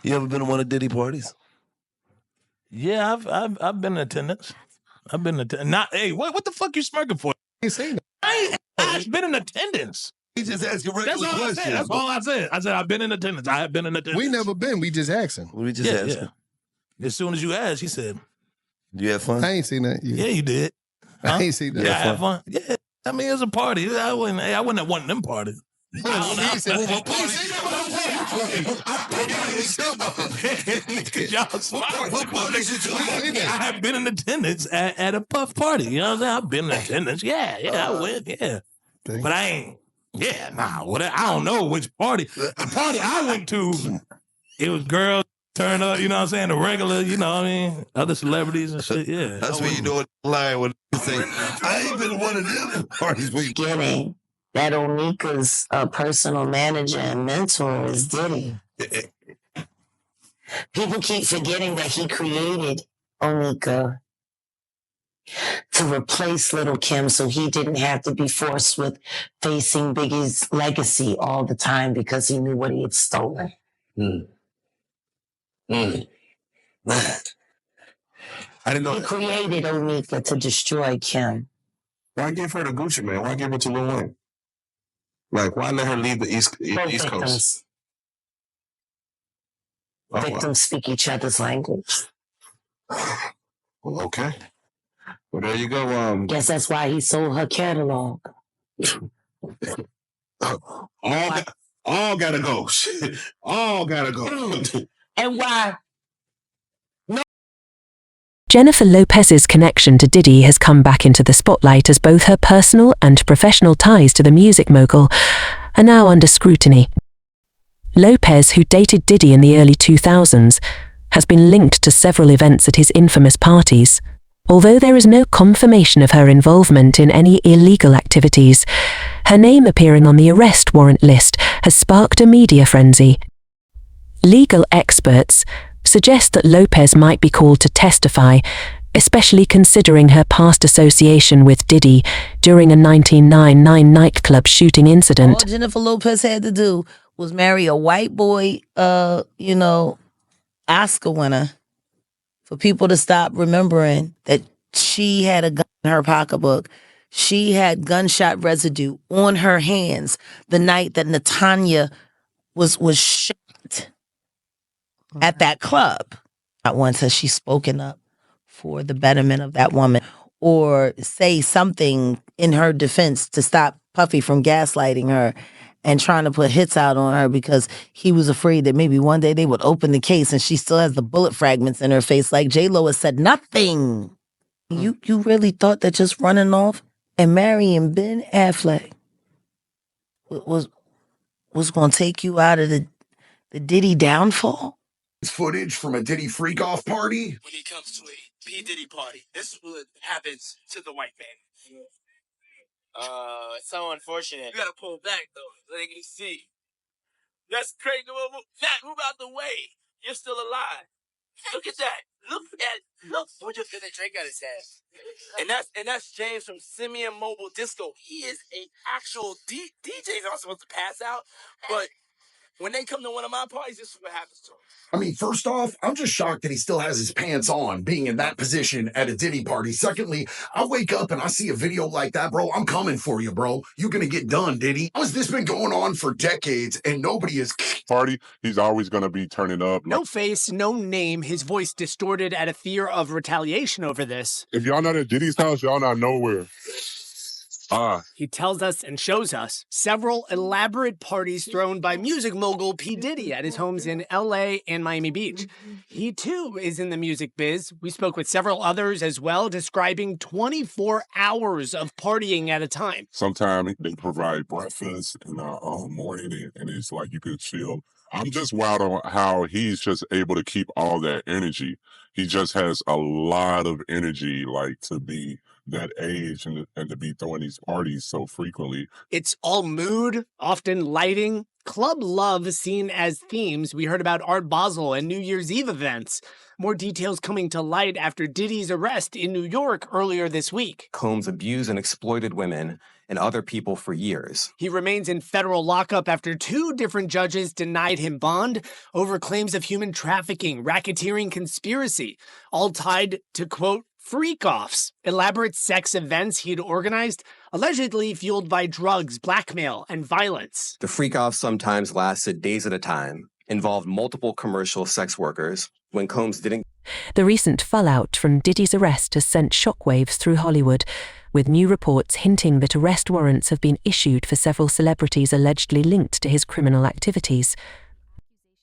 You ever been to one of Diddy parties? Yeah, I've been in attendance. I've been in attendance. Not, hey, what the fuck you smirking for? I ain't saying that. I've been in attendance. He just asking regular questions. That's all I said. I said I've been in attendance. I have been in attendance. We never been. We just asking. We just asking. Yeah. As soon as you asked, he said, You had fun? I ain't seen that. yeah, you did. I ain't seen that. Yeah, I had fun. Yeah. I mean, it was a party. I wouldn't at one of them parties. He said, Y'all smart. I have been in attendance at a puff party. You know what I'm saying? I've been in attendance. Yeah, I went. Yeah. But I ain't. Yeah, I don't know which party. The party I went to, it was girls turn up, you know what I'm saying? The regular, you know what I mean? Other celebrities and shit, yeah. That's when you know it lying when you say, I ain't been to one of them parties where you Getting that Onika's personal manager and mentor is Diddy. People keep forgetting that he created Onika to replace Little Kim so he didn't have to be forced with facing Biggie's legacy all the time because he knew what he had stolen. Man. I didn't know He that. created Onika to destroy Kim. Why give her to Gucci Man? Why give her to Lil Wayne? Like, why let her leave the East Coast? Victims speak each other's language. Well, okay. Well, there you go. Guess that's why he sold her catalog. all gotta go. All gotta go. And why? Jennifer Lopez's connection to Diddy has come back into the spotlight as both her personal and professional ties to the music mogul are now under scrutiny. Lopez, who dated Diddy in the early 2000s, has been linked to several events at his infamous parties. Although there is no confirmation of her involvement in any illegal activities, her name appearing on the arrest warrant list has sparked a media frenzy. Legal experts suggest that Lopez might be called to testify, especially considering her past association with Diddy during a 1999 nightclub shooting incident. All Jennifer Lopez had to do was marry a white boy, Oscar winner, for people to stop remembering that she had a gun in her pocketbook. She had gunshot residue on her hands the night that Natanya was shot at that club. Not once has she spoken up for the betterment of that woman or say something in her defense to stop Puffy from gaslighting her and trying to put hits out on her because he was afraid that maybe one day they would open the case and she still has the bullet fragments in her face. Like J-Lo has said nothing. You really thought that just running off and marrying Ben Affleck was going to take you out of the Diddy downfall? Footage from a Diddy freak-off party? When he comes to a P. Diddy party, this is what happens to the white man. It's so unfortunate. You gotta pull back, though, so they can see. That's crazy. Move out the way. You're still alive. Look at that. Look. What just get a drink out his head? And that's James from Simeon Mobile Disco. He is an actual DJ's not supposed to pass out, but when they come to one of my parties, this is what happens to them. I mean, first off, I'm just shocked that he still has his pants on, being in that position at a Diddy party. Secondly, I wake up and I see a video like that, bro. I'm coming for you, bro. You're gonna get done, Diddy. How has this been going on for decades and nobody is... Party, he's always gonna be turning up. No face, no name, his voice distorted at a fear of retaliation over this. If y'all not at Diddy's house, y'all not nowhere. He tells us and shows us several elaborate parties thrown by music mogul P. Diddy at his homes in LA and Miami Beach. He too is in the music biz. We spoke with several others as well, describing 24 hours of partying at a time. Sometimes they provide breakfast in the morning, and it's like you could feel. I'm just wild on how he's just able to keep all that energy. He just has a lot of energy, like, to be that age and to be throwing these parties so frequently. It's all mood, often lighting, club love seen as themes. We heard about Art Basel and New Year's Eve events. More details coming to light after Diddy's arrest in New York earlier this week. Combs abused and exploited women and other people for years. He remains in federal lockup after 2 different judges denied him bond over claims of human trafficking, racketeering, conspiracy, all tied to, quote, freak-offs, elaborate sex events he'd organized, allegedly fueled by drugs, blackmail, and violence. The freak-offs sometimes lasted days at a time, involved multiple commercial sex workers. When Combs didn't... The recent fallout from Diddy's arrest has sent shockwaves through Hollywood, with new reports hinting that arrest warrants have been issued for several celebrities allegedly linked to his criminal activities.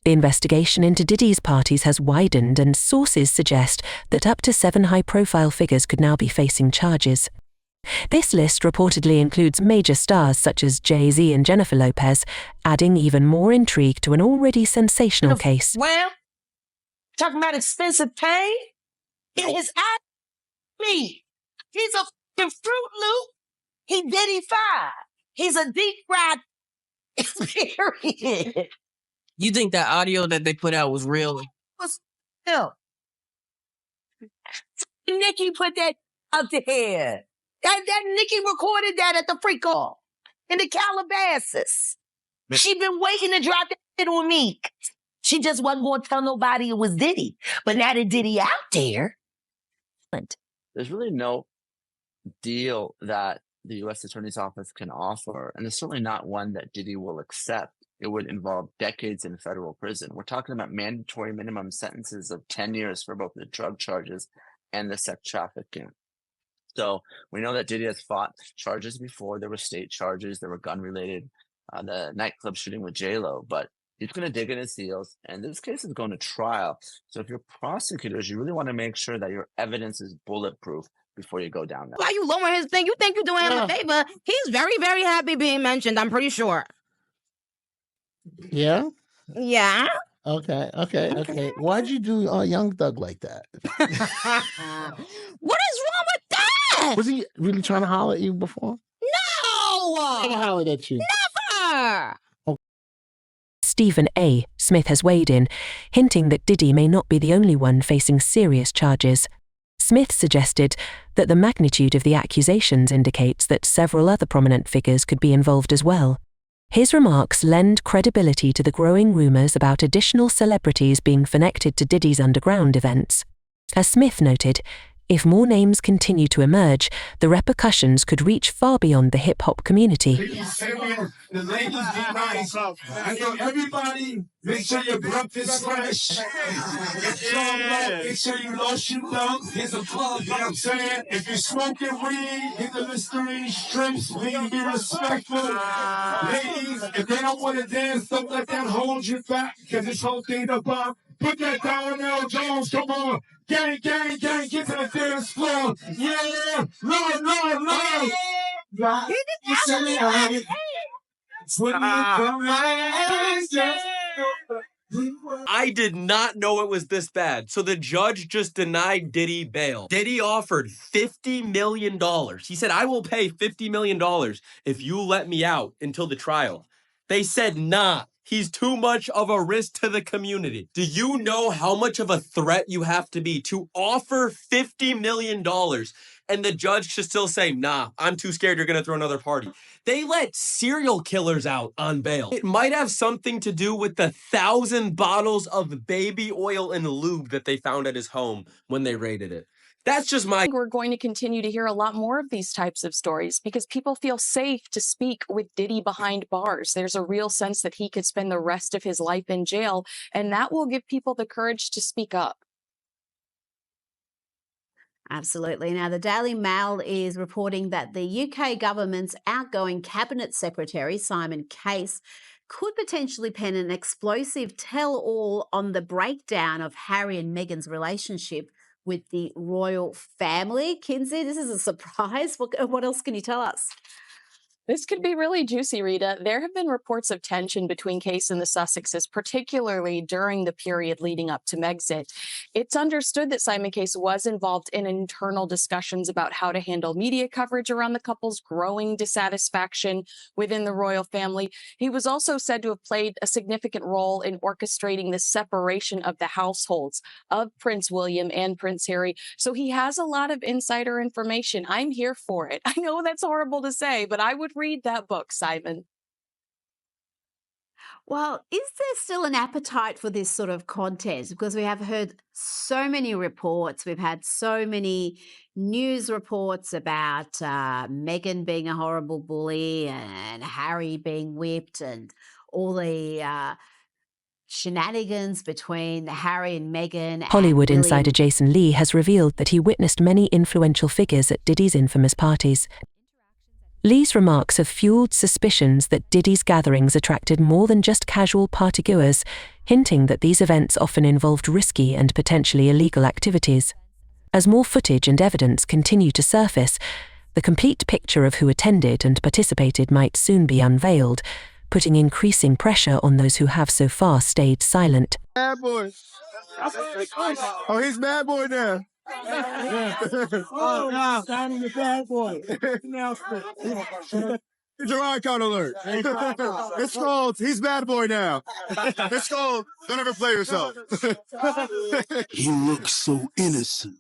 The investigation into Diddy's parties has widened, and sources suggest that up to 7 high-profile figures could now be facing charges. This list reportedly includes major stars such as Jay-Z and Jennifer Lopez, adding even more intrigue to an already sensational case. Well, talking about expensive pain in his eye. Me, he's a fucking Fruit Loop. He Diddy-fied. He's a deep fried. Period. You think that audio that they put out was real? What's hell? Nicki put that up there. That Nicki recorded that at the freak off in the Calabasas. She been waiting to drop that shit on me. She just wasn't going to tell nobody it was Diddy. But now that Diddy out there. There's really no deal that the U.S. Attorney's Office can offer, and it's certainly not one that Diddy will accept. It would involve decades in federal prison. We're talking about mandatory minimum sentences of 10 years for both the drug charges and the sex trafficking. So we know that Diddy has fought charges before. There were state charges, there were gun-related, the nightclub shooting with J-Lo, but he's going to dig in his heels, and this case is going to trial. So if you're prosecutors, you really want to make sure that your evidence is bulletproof before you go down that. Why you lowering his thing? You think you're doing him a favor? He's very, very happy being mentioned, I'm pretty sure. Yeah? Yeah? Okay. Why'd you do Young Thug like that? What is wrong with that? Was he really trying to holler at you before? No! Never hollered at you. Never! Stephen A. Smith has weighed in, hinting that Diddy may not be the only one facing serious charges. Smith suggested that the magnitude of the accusations indicates that several other prominent figures could be involved as well. His remarks lend credibility to the growing rumours about additional celebrities being connected to Diddy's underground events. As Smith noted, if more names continue to emerge, the repercussions could reach far beyond the hip-hop community. The ladies be nice. I know everybody, make sure your breath is fresh. Make sure you lotion them. Here's a plug, you know what I'm saying? If you're smoking weed, hit the Listerine strips. Please be respectful. Ladies, if they don't want to dance, don't let that hold you back, because this whole thing about put that Darnell Jones, come on. Gang, get to the dance floor. Yeah, love. I did not know it was this bad. So the judge just denied Diddy bail. Diddy offered $50 million. He said, I will pay $50 million if you let me out until the trial. They said, nah. He's too much of a risk to the community. Do you know how much of a threat you have to be to offer $50 million and the judge should still say, nah, I'm too scared you're going to throw another party? They let serial killers out on bail. It might have something to do with the 1,000 bottles of baby oil and lube that they found at his home when they raided it. That's just my... We're going to continue to hear a lot more of these types of stories because people feel safe to speak with Diddy behind bars. There's a real sense that he could spend the rest of his life in jail, and that will give people the courage to speak up. Absolutely. Now, the Daily Mail is reporting that the UK government's outgoing Cabinet Secretary, Simon Case, could potentially pen an explosive tell-all on the breakdown of Harry and Meghan's relationship with the royal family. Kinsey, this is a surprise. What else can you tell us? This could be really juicy, Rita. There have been reports of tension between Case and the Sussexes, particularly during the period leading up to Megxit. It's understood that Simon Case was involved in internal discussions about how to handle media coverage around the couple's growing dissatisfaction within the royal family. He was also said to have played a significant role in orchestrating the separation of the households of Prince William and Prince Harry. So he has a lot of insider information. I'm here for it. I know that's horrible to say, but I would read that book, Simon. Well, is there still an appetite for this sort of content? Because we have heard so many reports. We've had so many news reports about Meghan being a horrible bully and Harry being whipped and all the shenanigans between Harry and Meghan. Hollywood and insider Jason Lee has revealed that he witnessed many influential figures at Diddy's infamous parties. Lee's remarks have fueled suspicions that Diddy's gatherings attracted more than just casual partygoers, hinting that these events often involved risky and potentially illegal activities. As more footage and evidence continue to surface, the complete picture of who attended and participated might soon be unveiled, putting increasing pressure on those who have so far stayed silent. Bad boy. Oh, he's bad boy now. Oh, now. Signing the bad boy. It's your icon alert. It's called, he's bad boy now. It's called, don't ever play yourself. He looks so innocent.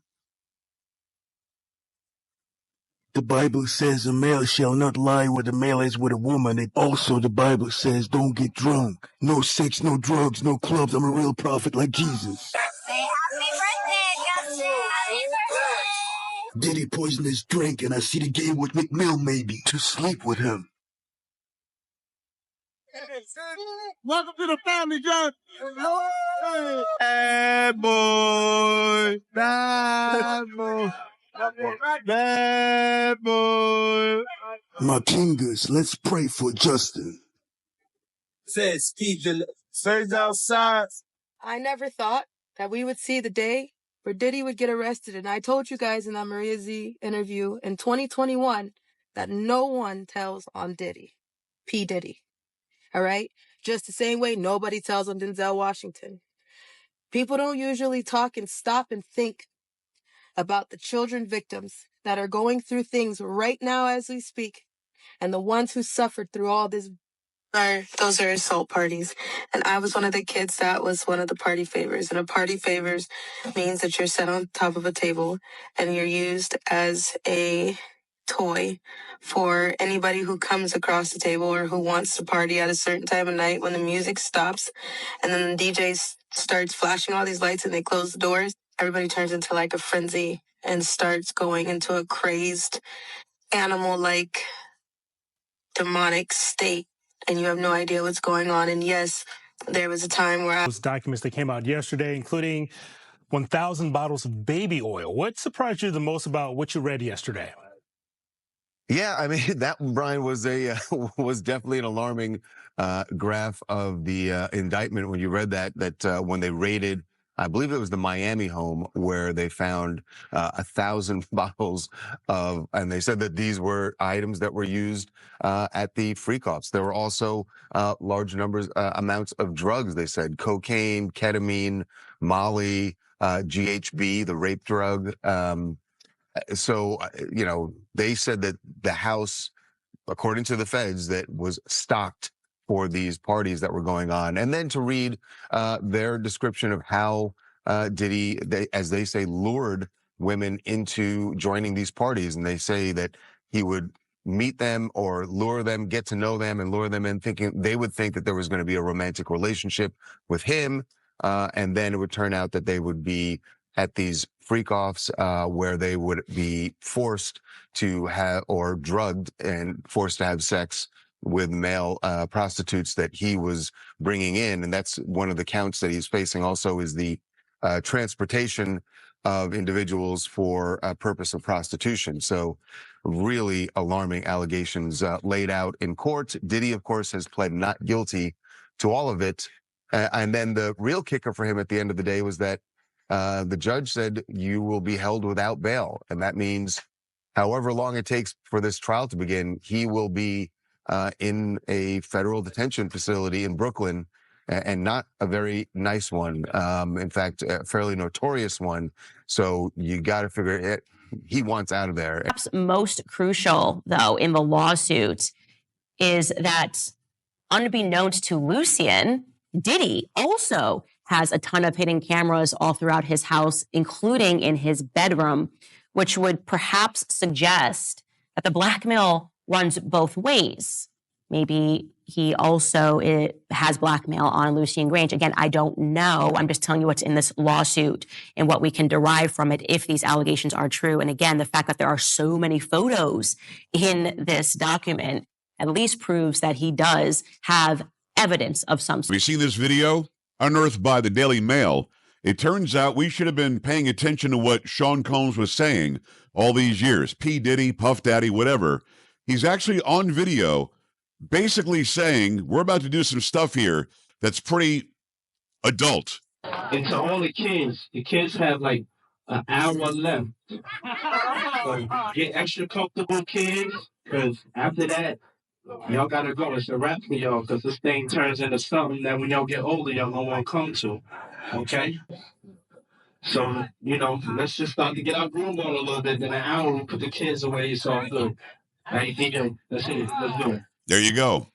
The Bible says a male shall not lie where the male is with a woman. And also the Bible says don't get drunk. No sex, no drugs, no clubs. I'm a real prophet like Jesus. Diddy poisoned his drink and I see the game with McMill maybe to sleep with him. Welcome to the family, John. Bad boy. Bad boy. Bad boy. My kingers, let's pray for Justin. Says keep the says outside. I never thought that we would see the day where Diddy would get arrested. And I told you guys in that Maria Z interview in 2021 that no one tells on Diddy. P. Diddy. All right? Just the same way nobody tells on Denzel Washington. People don't usually talk and stop and think about the children victims that are going through things right now as we speak, and the ones who suffered through all this. Those are assault parties. And I was one of the kids that was one of the party favors. And a party favors means that you're set on top of a table and you're used as a toy for anybody who comes across the table or who wants to party at a certain time of night when the music stops and then the DJ starts flashing all these lights and they close the doors. Everybody turns into like a frenzy and starts going into a crazed animal-like demonic state. And you have no idea what's going on. And yes, there was a time where Those documents that came out yesterday, including 1,000 bottles of baby oil. What surprised you the most about what you read yesterday? Yeah, I mean, that, Brian, was a was definitely an alarming graph of the indictment when you read that when they raided, I believe it was the Miami home where they found 1,000 bottles of, and they said that these were items that were used at the freak-offs. There were also large amounts of drugs, they said, cocaine, ketamine, Molly, GHB, the rape drug. So, they said that the house, according to the feds, that was stocked for these parties that were going on. And then to read their description of how Diddy, as they say, lured women into joining these parties. And they say that he would meet them or lure them, get to know them and lure them in thinking they would think that there was going to be a romantic relationship with him. And then it would turn out that they would be at these freak-offs where they would be forced to have, or drugged and forced to have sex with male prostitutes that he was bringing in. And that's one of the counts that he's facing also is the transportation of individuals for a purpose of prostitution. So really alarming allegations laid out in court. Diddy, of course, has pled not guilty to all of it. And then the real kicker for him at the end of the day was that the judge said you will be held without bail. And that means however long it takes for this trial to begin, he will be in a federal detention facility in Brooklyn, and not a very nice one. In fact, a fairly notorious one. So you got to figure it. He wants out of there. Perhaps most crucial, though, in the lawsuit is that, unbeknownst to Lucian, Diddy also has a ton of hidden cameras all throughout his house, including in his bedroom, which would perhaps suggest that the blackmail runs both ways. Maybe he also has blackmail on Lucian Grange. Again, I don't know. I'm just telling you what's in this lawsuit and what we can derive from it if these allegations are true. And again, the fact that there are so many photos in this document at least proves that he does have evidence of some sort. Have you seen this video? Unearthed by the Daily Mail. It turns out we should have been paying attention to what Sean Combs was saying all these years. P. Diddy, Puff Daddy, whatever. He's actually on video basically saying, we're about to do some stuff here that's pretty adult. And to all the kids have like an hour left. So get extra comfortable, kids, because after that, y'all gotta go. It's a wrap for y'all, because this thing turns into something that when y'all get older, y'all don't want to come to. Okay? So, let's just start to get our groove on a little bit. Then an hour, we put the kids away. It's all good. Hey, DJ, let's hit it. Let's do it. There you go.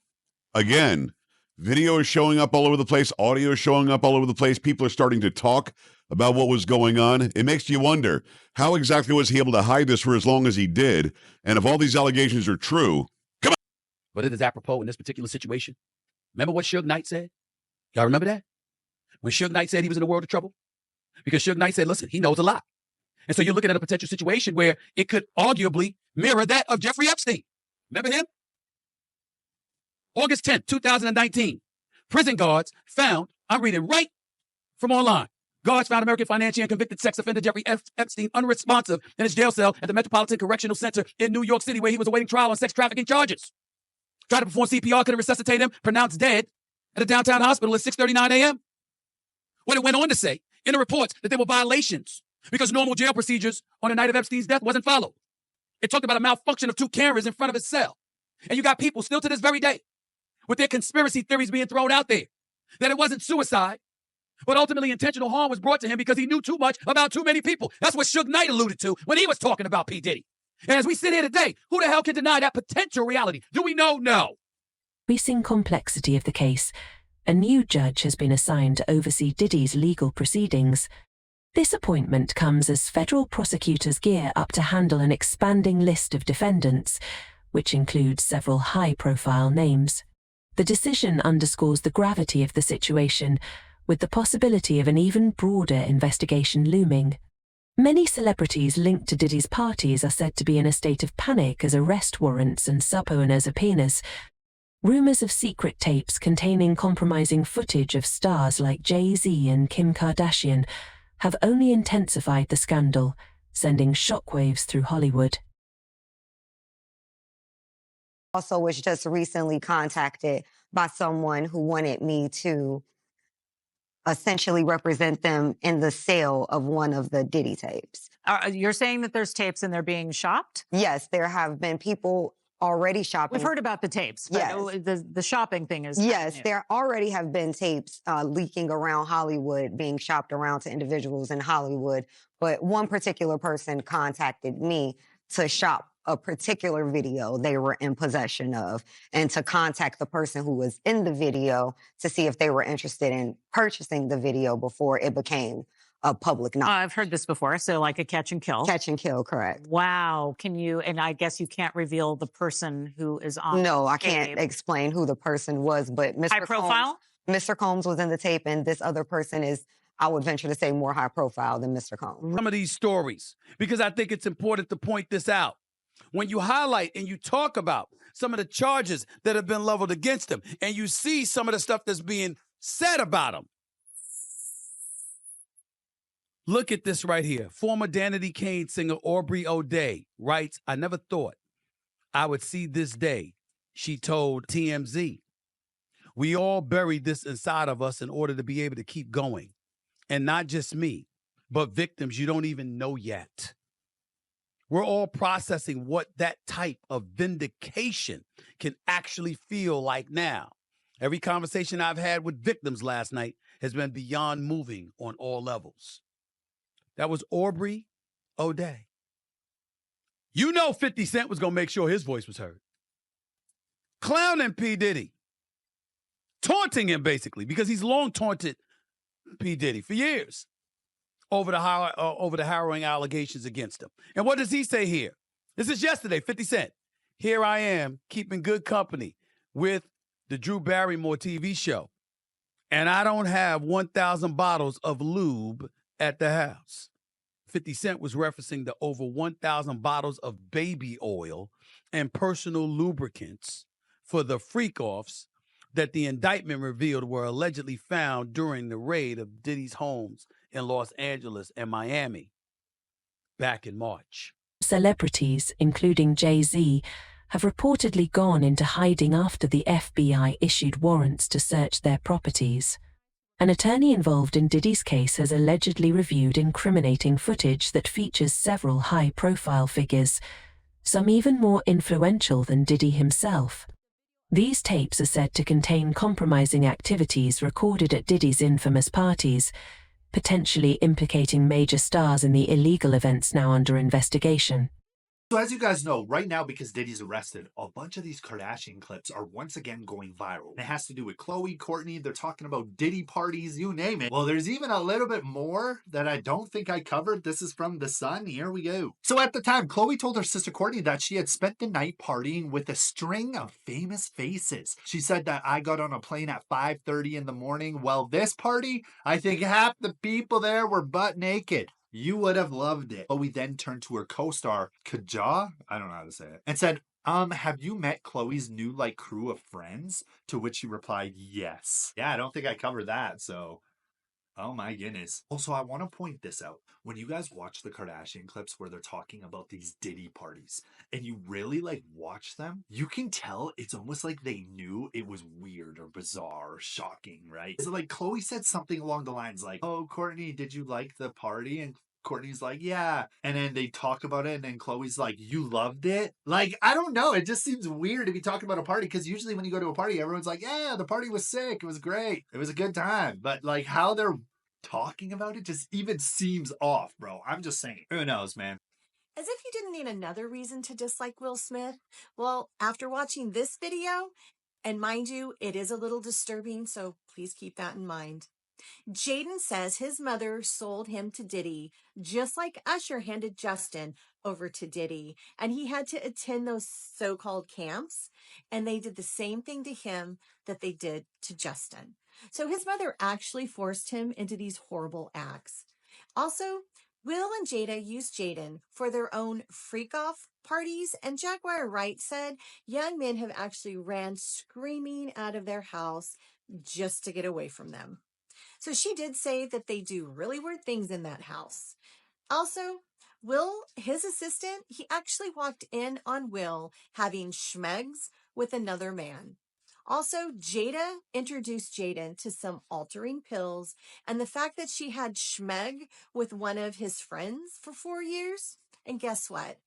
Again, video is showing up all over the place. Audio is showing up all over the place. People are starting to talk about what was going on. It makes you wonder, how exactly was he able to hide this for as long as he did? And if all these allegations are true, come on. But it is apropos in this particular situation. Remember what Suge Knight said? Y'all remember that? When Suge Knight said he was in a world of trouble? Because Suge Knight said, listen, he knows a lot. And so you're looking at a potential situation where it could arguably mirror that of Jeffrey Epstein. Remember him? August 10th, 2019. Prison guards found, I'm reading right from online. Guards found American financier and convicted sex offender Jeffrey Epstein unresponsive in his jail cell at the Metropolitan Correctional Center in New York City, where he was awaiting trial on sex trafficking charges. Tried to perform CPR, couldn't resuscitate him, pronounced dead at a downtown hospital at 6:39 a.m. What it went on to say in the reports that there were violations because normal jail procedures on the night of Epstein's death wasn't followed. It talked about a malfunction of 2 cameras in front of his cell. And you got people still to this very day with their conspiracy theories being thrown out there that it wasn't suicide, but ultimately intentional harm was brought to him because he knew too much about too many people. That's what Suge Knight alluded to when he was talking about P. Diddy. And as we sit here today, who the hell can deny that potential reality? Do we know? No. Increasing complexity of the case, a new judge has been assigned to oversee Diddy's legal proceedings. This appointment comes as federal prosecutors gear up to handle an expanding list of defendants, which includes several high-profile names. The decision underscores the gravity of the situation, with the possibility of an even broader investigation looming. Many celebrities linked to Diddy's parties are said to be in a state of panic as arrest warrants and subpoena subpoenas. Rumors of secret tapes containing compromising footage of stars like Jay-Z and Kim Kardashian have only intensified the scandal, sending shockwaves through Hollywood. Also was just recently contacted by someone who wanted me to essentially represent them in the sale of one of the Diddy tapes. You're saying that there's tapes and they're being shopped? Yes, there have been people already shopping. We've heard about the tapes, but yes. The shopping thing is... Yes, there already have been tapes leaking around Hollywood, being shopped around to individuals in Hollywood. But one particular person contacted me to shop a particular video they were in possession of, and to contact the person who was in the video to see if they were interested in purchasing the video before it became a public knowledge. I've heard this before, so like a catch and kill. Catch and kill, correct. Wow. Can you, and I guess you can't reveal the person who is on No, the I can't tape. explain who the person was, but High profile? Mr. Combs was in the tape, and this other person is, I would venture to say, more high profile than Mr. Combs. Some of these stories, because I think it's important to point this out. When you highlight and you talk about some of the charges that have been leveled against him, and you see some of the stuff that's being said about him. Look at this right here. Former Danity Kane singer Aubrey O'Day writes, I never thought I would see this day, she told TMZ. We all buried this inside of us in order to be able to keep going. And not just me, but victims you don't even know yet. We're all processing what that type of vindication can actually feel like now. Every conversation I've had with victims last night has been beyond moving on all levels. That was Aubrey O'Day. You know 50 Cent was going to make sure his voice was heard. Clowning P. Diddy. Taunting him, basically, because he's long taunted P. Diddy for years over the harrowing allegations against him. And what does he say here? This is yesterday, 50 Cent. Here I am, keeping good company with the Drew Barrymore TV show. And I don't have 1,000 bottles of lube at the house. 50 Cent was referencing the over 1,000 bottles of baby oil and personal lubricants for the freak-offs that the indictment revealed were allegedly found during the raid of Diddy's homes in Los Angeles and Miami back in March. Celebrities, including Jay-Z, have reportedly gone into hiding after the FBI issued warrants to search their properties. An attorney involved in Diddy's case has allegedly reviewed incriminating footage that features several high-profile figures, some even more influential than Diddy himself. These tapes are said to contain compromising activities recorded at Diddy's infamous parties, potentially implicating major stars in the illegal events now under investigation. So as you guys know, right now, because Diddy's arrested, a bunch of these Kardashian clips are once again going viral. It has to do with Khloe, Kourtney, they're talking about Diddy parties, you name it. Well, there's even a little bit more that I don't think I covered. This is from The Sun. Here we go. So at the time, Khloe told her sister Kourtney that she had spent the night partying with a string of famous faces. She said that I got on a plane at 5:30 in the morning. Well, this party, I think half the people there were butt naked. You would have loved it. But we then turned to her co-star, Kaja, I don't know how to say it, and said, have you met Khloe's new, crew of friends? To which she replied, yes. Yeah, I don't think I covered that, so... Oh my goodness. Also, I want to point this out. When you guys watch the Kardashian clips where they're talking about these Diddy parties and you really watch them, you can tell it's almost like they knew it was weird or bizarre or shocking, right? So Khloe said something along the lines like, oh, Kourtney, did you like the party? And Kourtney's like, yeah. And then they talk about it and then Khloe's like, you loved it? I don't know. It just seems weird to be talking about a party because usually when you go to a party, everyone's like, yeah, the party was sick. It was great. It was a good time. But how they're talking about it just even seems off, bro. I'm just saying. Who knows, man? As if you didn't need another reason to dislike Will Smith. Well, after watching this video, and mind you, it is a little disturbing, so please keep that in mind. Jaden says his mother sold him to Diddy, just like Usher handed Justin over to Diddy, and he had to attend those so-called camps, and they did the same thing to him that they did to Justin. So his mother actually forced him into these horrible acts. Also, Will and Jada used Jaden for their own freak-off parties, and Jaguar Wright said young men have actually ran screaming out of their house just to get away from them. So she did say that they do really weird things in that house. Also, Will, his assistant, he actually walked in on Will having schmegs with another man. Also, Jada introduced Jaden to some altering pills, and the fact that she had schmeg with one of his friends for 4 years. And guess what?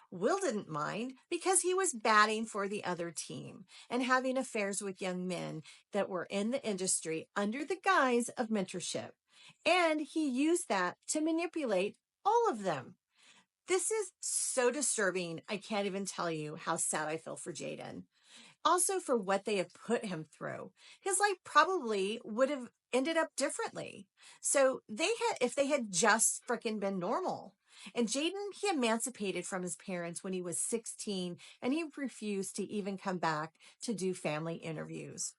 Will didn't mind because he was batting for the other team and having affairs with young men that were in the industry under the guise of mentorship. And he used that to manipulate all of them. This is so disturbing. I can't even tell you how sad I feel for Jaden. Also for what they have put him through. His life probably would have ended up differently. So if they had just freaking been normal. And Jaden, he emancipated from his parents when he was 16, and he refused to even come back to do family interviews.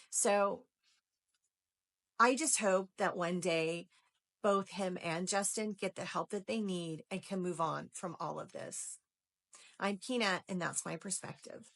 So I just hope that one day both him and Justin get the help that they need and can move on from all of this. I'm Peanut, and that's my perspective.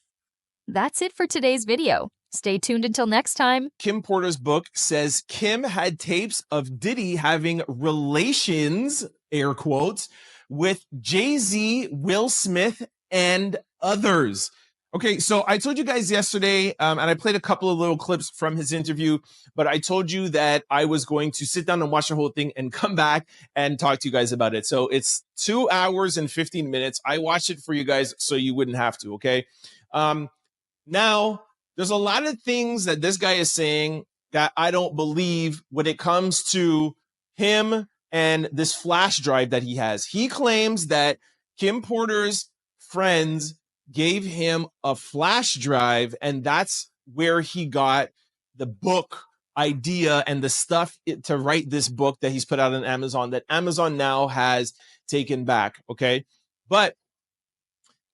That's it for today's video. Stay tuned until next time. Kim Porter's book says Kim had tapes of Diddy having relations, air quotes, with Jay-Z, Will Smith, and others. Okay, so I told you guys yesterday, and I played a couple of little clips from his interview, but I told you that I was going to sit down and watch the whole thing and come back and talk to you guys about it. So it's 2 hours and 15 minutes. I watched it for you guys so you wouldn't have to, okay? Now, there's a lot of things that this guy is saying that I don't believe when it comes to him and this flash drive that he has. He claims that Kim Porter's friends gave him a flash drive, and that's where he got the book idea and the stuff to write this book that he's put out on Amazon that Amazon now has taken back, okay? But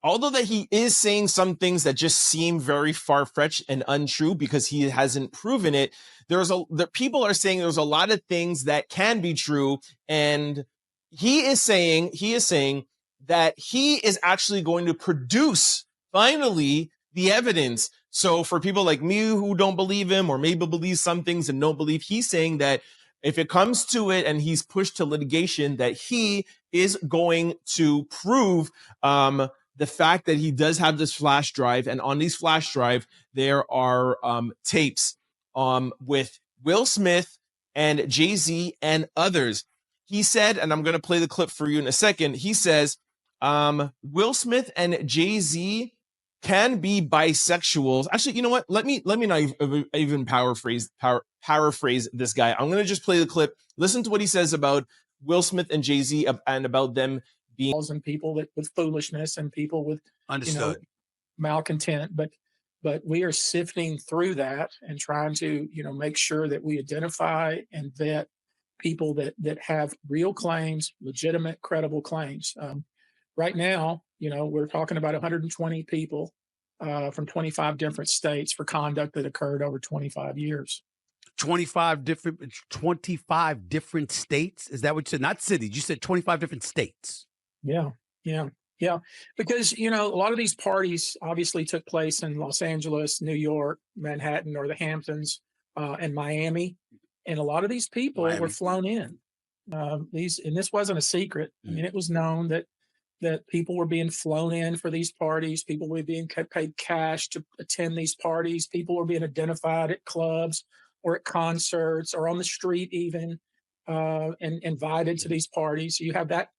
although that he is saying some things that just seem very far-fetched and untrue because he hasn't proven it, the people are saying there's a lot of things that can be true, and he is saying that he is actually going to produce finally the evidence. So for people like me who don't believe him or maybe believe some things and don't believe, he's saying that if it comes to it and he's pushed to litigation, that he is going to prove the fact that he does have this flash drive, and on these flash drive there are tapes with Will Smith and Jay-Z and others. He said, and I'm going to play the clip for you in a second. He says, Will Smith and Jay-Z can be bisexuals. Actually, you know what? Let me not even paraphrase this guy. I'm going to just play the clip. Listen to what he says about Will Smith and Jay-Z and about them being and people with foolishness and people with malcontent. But we are sifting through that and trying to make sure that we identify and vet people that have real claims, legitimate, credible claims. Right now, we're talking about 120 people from 25 different states for conduct that occurred over 25 years. 25 different states? Is that what you said? Not cities. You said 25 different states. Yeah. Because, a lot of these parties obviously took place in Los Angeles, New York, Manhattan, or the Hamptons, and Miami. And a lot of these people were flown in. And this wasn't a secret. I mean, it was known that people were being flown in for these parties. People were being paid cash to attend these parties. People were being identified at clubs or at concerts or on the street even, and invited to these parties. So you have that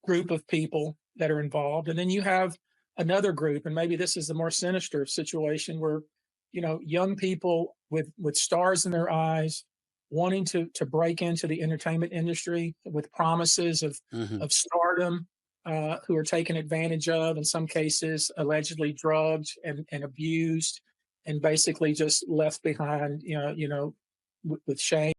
group of people that are involved. And then you have another group, and maybe this is the more sinister situation where, young people with stars in their eyes wanting to break into the entertainment industry with promises of stardom, who are taken advantage of, in some cases, allegedly drugged and abused, and basically just left behind, with shame.